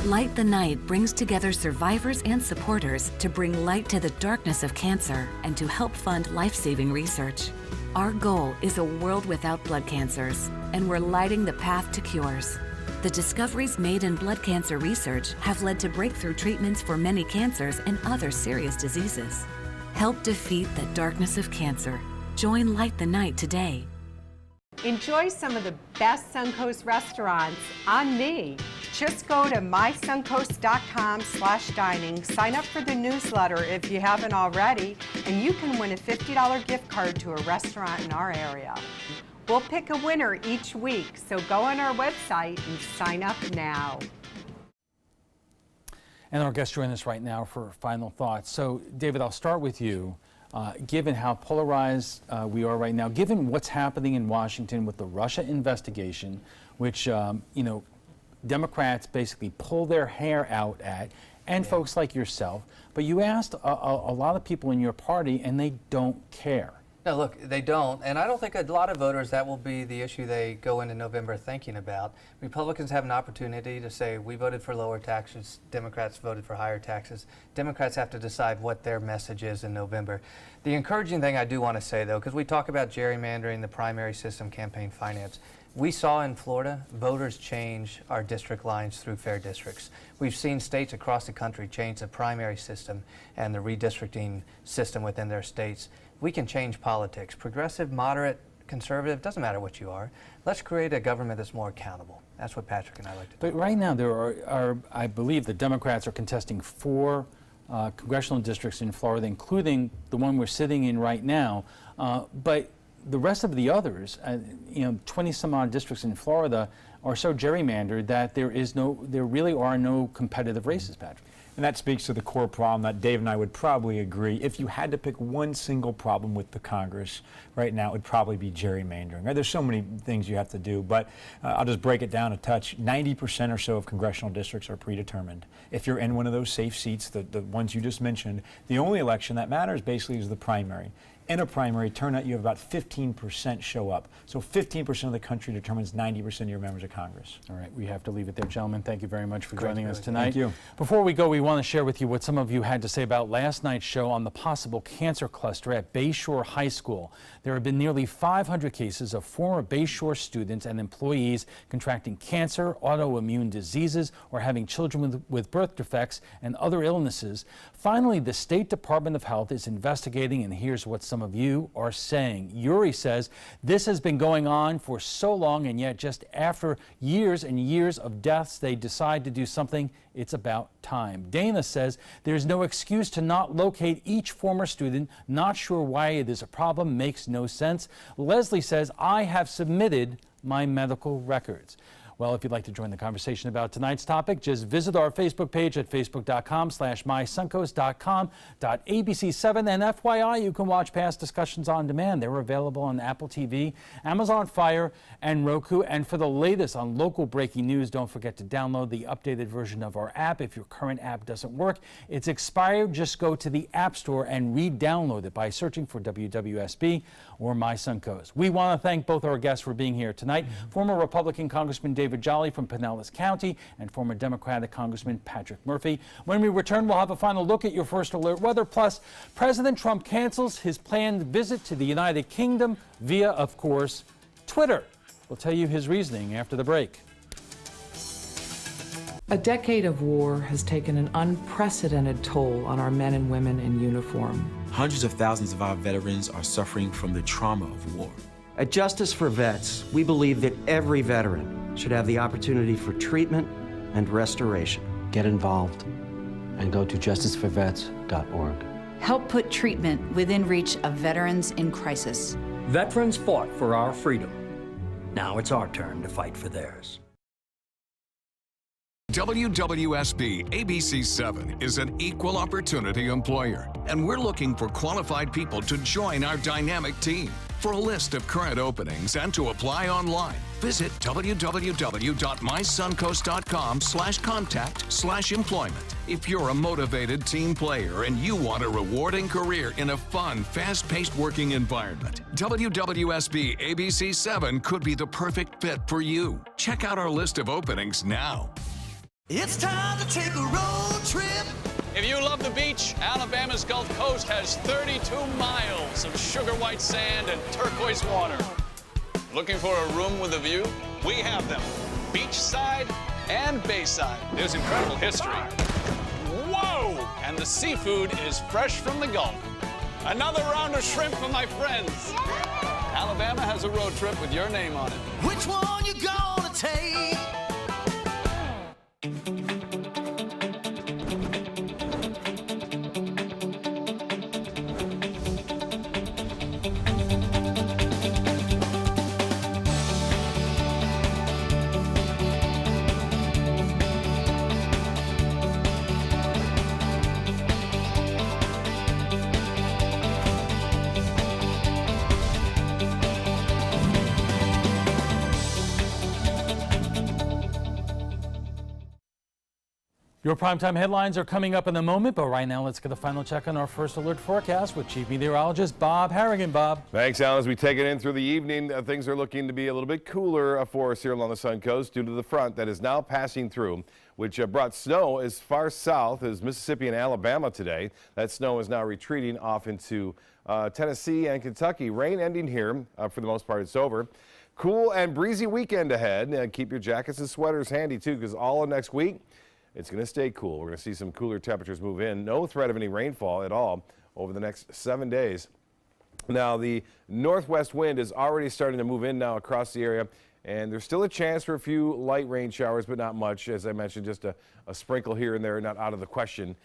Light the Night brings together survivors and supporters to bring light to the darkness of cancer and to help fund life-saving research. Our goal is a world without blood cancers, and we're lighting the path to cures. The discoveries made in blood cancer research have led to breakthrough treatments for many cancers and other serious diseases. Help defeat the darkness of cancer. Join Light the Night today. Enjoy some of the best Suncoast restaurants on me. Just go to mysuncoast.com/dining, sign up for the newsletter if you haven't already, and you can win a $50 gift card to a restaurant in our area. We'll pick a winner each week, so go on our website and sign up now. And our guests join us right now for final thoughts. So, David, I'll start with you. Given how polarized we are right now, given what's happening in Washington with the Russia investigation, which, Democrats basically pull their hair out at, and folks like yourself, but you asked a lot of people in your party and they don't care. No, look, they don't, and I don't think a lot of voters, that will be the issue they go into November thinking about. Republicans have an opportunity to say, we voted for lower taxes, Democrats voted for higher taxes. Democrats have to decide what their message is in November. The encouraging thing I do want to say, though, because we talk about gerrymandering, the primary system, campaign finance, we saw in Florida voters change our district lines through fair districts. We've seen states across the country change the primary system and the redistricting system within their states. We can change politics. Progressive, moderate, conservative, doesn't matter what you are. Let's create a government that's more accountable. That's what Patrick and I like to do. But right now there are I believe the Democrats are contesting 4 congressional districts in Florida, including the one we're sitting in right now. But the rest of the others, 20 some odd districts in Florida are so gerrymandered that there really are no competitive races, Patrick. And that speaks to the core problem that Dave and I would probably agree. If you had to pick one single problem with the Congress right now, it would probably be gerrymandering. Right? There's so many things you have to do, but I'll just break it down a touch. 90% or so of congressional districts are predetermined. If you're in one of those safe seats, the ones you just mentioned, the only election that matters basically is the primary. in a primary turnout, you have about 15% show up. So 15% of the country determines 90% of your members of Congress. All right, we have to leave it there, gentlemen. Thank you very much for joining us tonight. Thank you. Before we go, we want to share with you what some of you had to say about last night's show on the possible cancer cluster at Bayshore High School. There have been nearly 500 cases of former Bayshore students and employees contracting cancer, autoimmune diseases, or having children with birth defects and other illnesses. Finally, the State Department of Health is investigating, and here's what some of you are saying. Yuri says this has been going on for so long, and yet just after years and years of deaths, they decide to do something. It's about time. Dana says there's no excuse to not locate each former student. Not sure why it is a problem. Makes no sense. Leslie says, I have submitted my medical records. Well, if you'd like to join the conversation about tonight's topic, just visit our Facebook page at facebook.com/mysuncoast.com.abc7. And FYI, you can watch past discussions on demand. They're available on Apple TV, Amazon Fire, and Roku. And for the latest on local breaking news, don't forget to download the updated version of our app. If your current app doesn't work, it's expired. Just go to the App Store and re-download it by searching for WWSB or My Suncoast. We want to thank both our guests for being here tonight. Former Republican Congressman David Jolly from Pinellas County and former Democratic Congressman Patrick Murphy. When we return, we'll have a final look at your First Alert weather. Plus, President Trump cancels his planned visit to the United Kingdom via, of course, Twitter. We'll tell you his reasoning after the break. A decade of war has taken an unprecedented toll on our men and women in uniform. Hundreds of thousands of our veterans are suffering from the trauma of war. At Justice for Vets, we believe that every veteran should have the opportunity for treatment and restoration. Get involved and go to justiceforvets.org. Help put treatment within reach of veterans in crisis. Veterans fought for our freedom. Now it's our turn to fight for theirs. WWSB ABC7 is an equal opportunity employer, and we're looking for qualified people to join our dynamic team. For a list of current openings and to apply online, visit www.mysuncoast.com/contact/employment. If you're a motivated team player and you want a rewarding career in a fun, fast-paced working environment, WWSB ABC7 could be the perfect fit for you. Check out our list of openings now. It's time to take a road trip. If you love the beach, Alabama's Gulf Coast has 32 miles of sugar white sand and turquoise water. Looking for a room with a view? We have them. Beachside and bayside. There's incredible history. Whoa! And the seafood is fresh from the Gulf. Another round of shrimp for my friends. Alabama has a road trip with your name on it. Which one you gonna take? Your primetime headlines are coming up in a moment, but right now let's get a final check on our First Alert forecast with Chief Meteorologist Bob Harrigan. Bob. Thanks, Alan. As we take it in through the evening, things are looking to be a little bit cooler for us here along the Suncoast due to the front that is now passing through, which brought snow as far south as Mississippi and Alabama today. That snow is now retreating off into Tennessee and Kentucky. Rain ending here. For the most part, it's over. Cool and breezy weekend ahead. Keep your jackets and sweaters handy, too, because all of next week, it's going to stay cool. We're going to see some cooler temperatures move in. No threat of any rainfall at all over the next 7 days. Now, the northwest wind is already starting to move in now across the area, and there's still a chance for a few light rain showers, but not much. As I mentioned, just a sprinkle here and there, not out of the question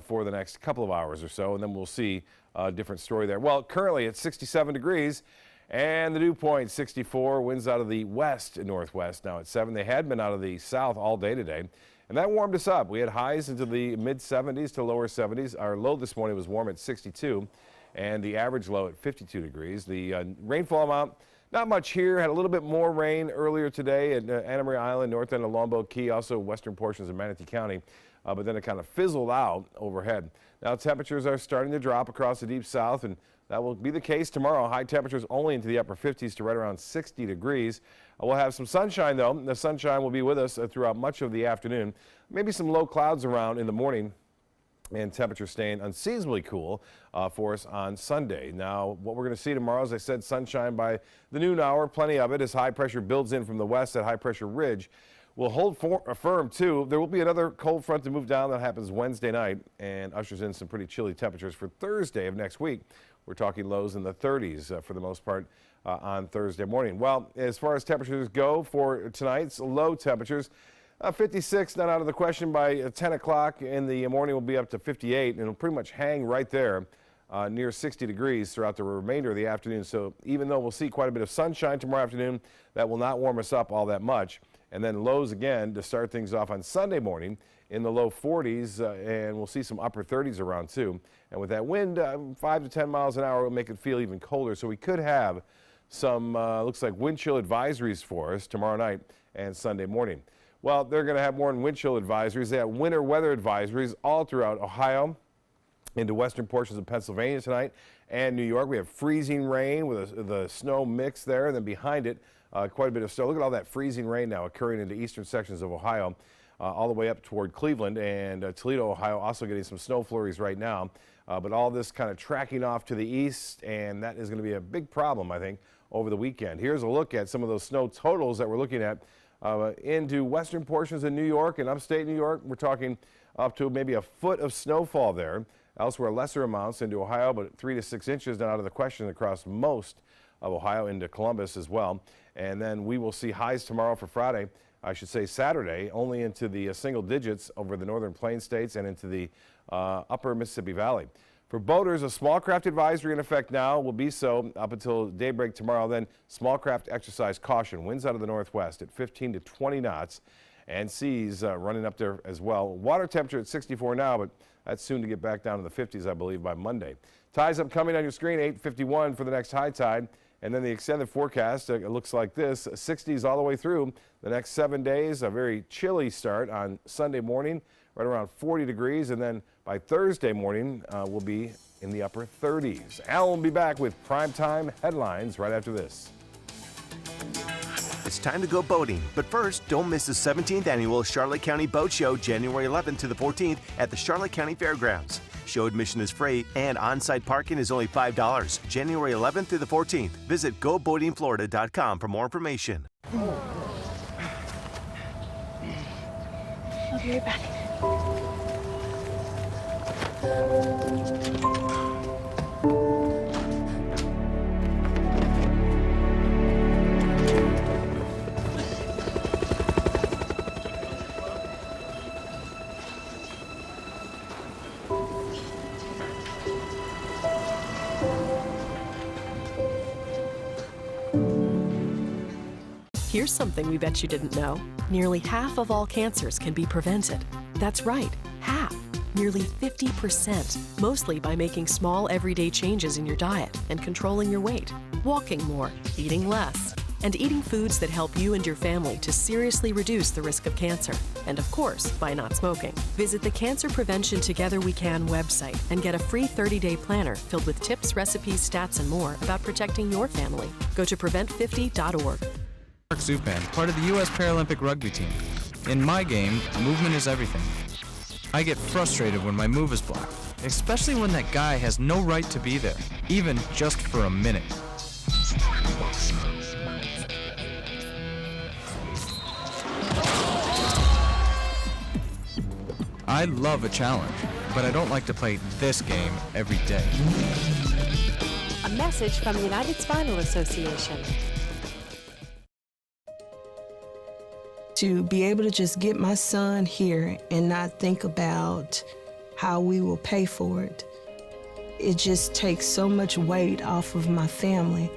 for the next couple of hours or so, and then we'll see a different story there. Well, currently it's 67 degrees. And the dew point, 64, winds out of the west and northwest now at 7. They had been out of the south all day today. And that warmed us up. We had highs into the mid-70s to lower 70s. Our low this morning was warm at 62, and the average low at 52 degrees. The rainfall amount, not much here. Had a little bit more rain earlier today at Anna Maria Island, north end of Longboat Key, also western portions of Manatee County. but then it kind of fizzled out overhead. Now temperatures are starting to drop across the deep south, and that will be the case tomorrow. High temperatures only into the upper 50s to right around 60 degrees. We'll have some sunshine, though. The sunshine will be with us throughout much of the afternoon. Maybe some low clouds around in the morning, and temperatures staying unseasonably cool for us on Sunday. Now, what we're going to see tomorrow, as I said, sunshine by the noon hour, plenty of it as high pressure builds in from the west. That high pressure ridge will hold firm, too. There will be another cold front to move down. That happens Wednesday night and ushers in some pretty chilly temperatures for Thursday of next week. We're talking lows in the 30s for the most part on Thursday morning. Well, as far as temperatures go for tonight's low temperatures, 56 not out of the question. By 10 o'clock in the morning, we'll be up to 58, and it'll pretty much hang right there near 60 degrees throughout the remainder of the afternoon. So even though we'll see quite a bit of sunshine tomorrow afternoon, that will not warm us up all that much. And then lows again to start things off on Sunday morning in the low 40s, and we'll see some upper 30s around too. And with that wind, 5 to 10 miles an hour, will make it feel even colder. So we could have some, looks like wind chill advisories for us tomorrow night and Sunday morning. Well, they're going to have more than wind chill advisories. They have winter weather advisories all throughout Ohio, into western portions of Pennsylvania tonight and New York. We have freezing rain with the snow mix there, and then behind it, quite a bit of snow. Look at all that freezing rain now occurring into eastern sections of Ohio, all the way up toward Cleveland and Toledo, Ohio, also getting some snow flurries right now. But all this kind of tracking off to the east, and that is going to be a big problem, I think, over the weekend. Here's a look at some of those snow totals that we're looking at into western portions of New York and upstate New York. We're talking up to maybe a foot of snowfall there. Elsewhere, lesser amounts into Ohio, but 3 to 6 inches not out of the question across most of Ohio into Columbus as well. And then we will see highs tomorrow for Friday, I should say Saturday, only into the single digits over the northern plain states and into the upper Mississippi Valley. For boaters, a small craft advisory in effect now, will be so up until daybreak tomorrow. Then small craft exercise caution. Winds out of the northwest at 15 to 20 knots and seas running up there as well. Water temperature at 64 now, but that's soon to get back down to the 50s, I believe, by Monday. Tides upcoming on your screen, 8:51 for the next high tide. And then the extended forecast looks like this, 60s all the way through the next 7 days. A very chilly start on Sunday morning, right around 40 degrees. And then by Thursday morning, we'll be in the upper 30s. Alan will be back with primetime headlines right after this. It's time to go boating, but first, don't miss the 17th annual Charlotte County Boat Show, January 11th to the 14th at the Charlotte County Fairgrounds. Show admission is free and on-site parking is only $5. January 11th through the 14th. Visit GoBoatingFlorida.com for more information. I'll be right back. Here's something we bet you didn't know. Nearly half of all cancers can be prevented. That's right, half. Nearly 50%, mostly by making small everyday changes in your diet and controlling your weight, walking more, eating less, and eating foods that help you and your family to seriously reduce the risk of cancer. And of course, by not smoking. Visit the Cancer Prevention Together We Can website and get a free 30-day planner filled with tips, recipes, stats, and more about protecting your family. Go to prevent50.org. Zupan, part of the U.S. Paralympic rugby team. In my game, movement is everything. I get frustrated when my move is blocked, especially when that guy has no right to be there, even just for a minute. I love a challenge, but I don't like to play this game every day. A message from the United Spinal Association. To be able to just get my son here and not think about how we will pay for it, it just takes so much weight off of my family.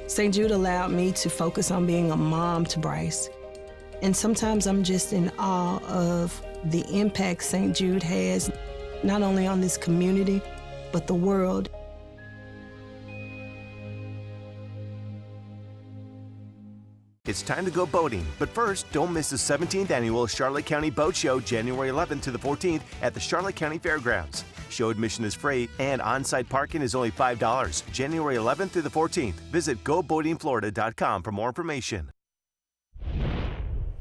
St. Jude allowed me to focus on being a mom to Bryce. And sometimes I'm just in awe of the impact St. Jude has, not only on this community, but the world. It's time to go boating. But first, don't miss the 17th annual Charlotte County Boat Show, January 11th to the 14th at the Charlotte County Fairgrounds. Show admission is free and on-site parking is only $5. January 11th through the 14th. Visit goboatingflorida.com for more information.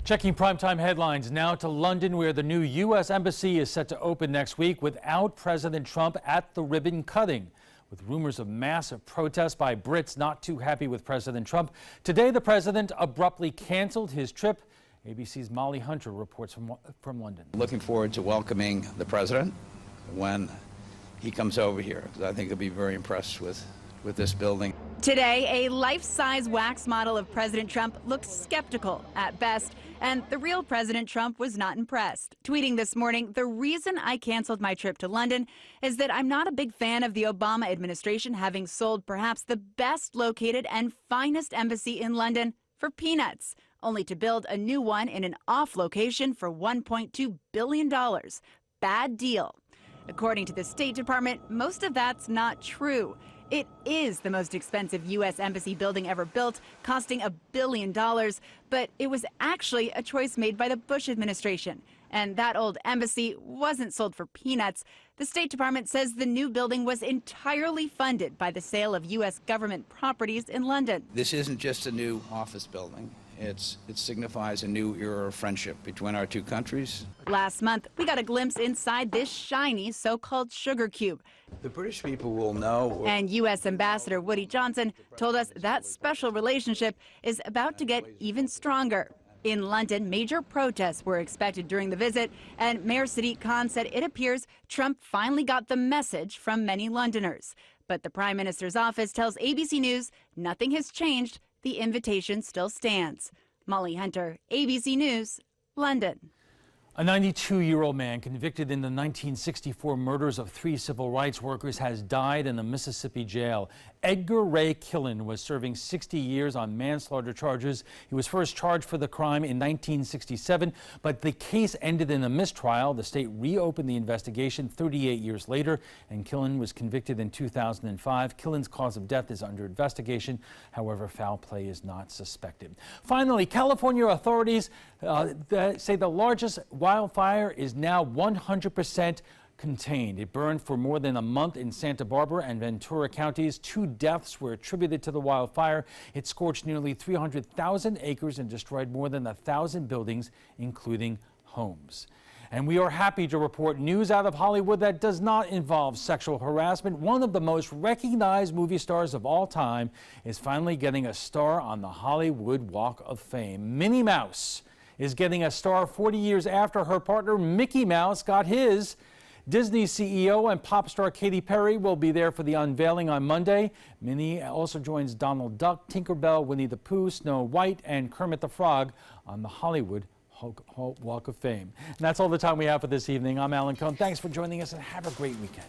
Checking primetime headlines now to London, where the new U.S. Embassy is set to open next week without President Trump at the ribbon cutting. With rumors of massive protests by Brits not too happy with President Trump, today the president abruptly canceled his trip. ABC's Molly Hunter reports from London. Looking forward to welcoming the president when he comes over here. I think he'll be very impressed with this building. Today, a life-size wax model of President Trump looked skeptical at best, and the real President Trump was not impressed. Tweeting this morning, "The reason I canceled my trip to London is that I'm not a big fan of the Obama administration having sold perhaps the best located and finest embassy in London for peanuts, only to build a new one in an off location for $1.2 billion. Bad deal." According to the State Department, most of that's not true. It is the most expensive U.S. embassy building ever built, costing $1 billion, but it was actually a choice made by the Bush administration. And that old embassy wasn't sold for peanuts. The State Department says the new building was entirely funded by the sale of U.S. government properties in London. This isn't just a new office building. It signifies a new era of friendship between our two countries. Last month, we got a glimpse inside this shiny so-called sugar cube. The British people will know. And U.S. Ambassador Woody Johnson told us that special relationship is about to get even stronger. In London, major protests were expected during the visit, and Mayor Sadiq Khan said it appears Trump finally got the message from many Londoners. But the Prime Minister's office tells ABC News nothing has changed. The invitation still stands. Molly Hunter, ABC News, London. A 92-year-old man convicted in the 1964 murders of 3 civil rights workers has died in a Mississippi jail. Edgar Ray Killen was serving 60 years on manslaughter charges. He was first charged for the crime in 1967, but the case ended in a mistrial. The state reopened the investigation 38 years later, and Killen was convicted in 2005. Killen's cause of death is under investigation. However, foul play is not suspected. Finally, California authorities say the largest wildfire is now 100% contained. It burned for more than a month in Santa Barbara and Ventura counties. 2 deaths were attributed to the wildfire. It scorched nearly 300,000 acres and destroyed more than 1,000 buildings, including homes. And we are happy to report news out of Hollywood that does not involve sexual harassment. One of the most recognized movie stars of all time is finally getting a star on the Hollywood Walk of Fame. Minnie Mouse is getting a star 40 years after her partner Mickey Mouse got his. Disney CEO and pop star Katy Perry will be there for the unveiling on Monday. Minnie also joins Donald Duck, Tinkerbell, Winnie the Pooh, Snow White, and Kermit the Frog on the Hollywood Walk of Fame. And that's all the time we have for this evening. I'm Alan Cohn. Thanks for joining us and have a great weekend.